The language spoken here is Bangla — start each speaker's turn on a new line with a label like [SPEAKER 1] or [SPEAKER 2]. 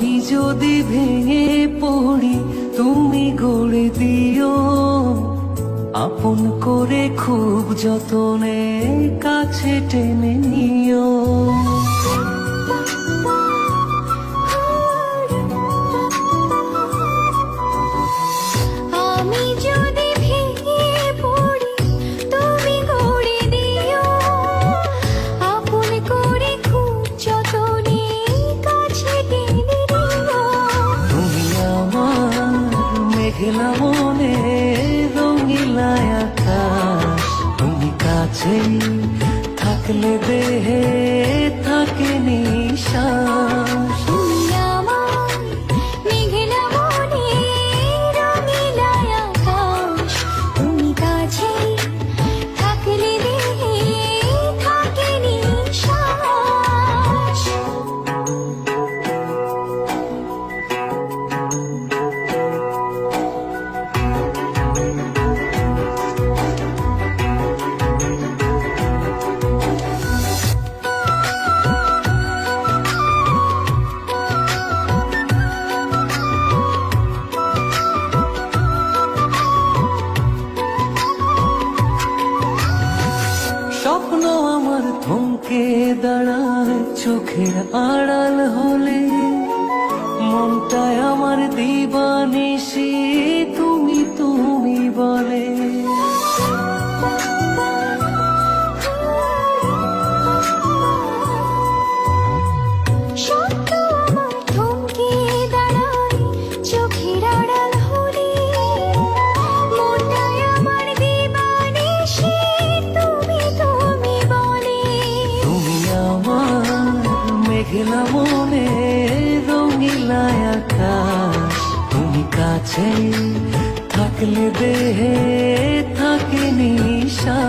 [SPEAKER 1] আমি যদি ভেঙে পড়ি তুমি গড়ে দিও, আপন করে খুব যতনে কাছে টেনে নিও।
[SPEAKER 2] আমি যদি ভেঙে পড়ি তুমি গড়ে দিও, আপন করে খুব যতনে কাছে টেনে নিও।
[SPEAKER 1] তুমি আমার মেঘলা মনে রঙিলা আকাশ, তুমি কাছে থাকলে দেহে থাকে নিশ্বাস।
[SPEAKER 2] তুমি আমার মেঘলা মনে রঙিলা আকাশ, তুমি কাছে থাকলে দেহে থাকে নিশ্বাস।
[SPEAKER 1] স্বপ্ন আমার থমকে দাঁড়ায় চোখের আড়াল হলে, মনটায় আমার দিবানিশি তুমি তুমি বলে।
[SPEAKER 2] স্বপ্ন আমার থমকে দাঁড়ায় চোখের আড়াল হলে, মনটায় আমার দিবানিশি তুমি তুমি বলে।
[SPEAKER 1] তুমি আমার মেঘলা মনে রঙিলা আকাশ, তুমি কাছে থাকলে দেহে থাকে নিশা।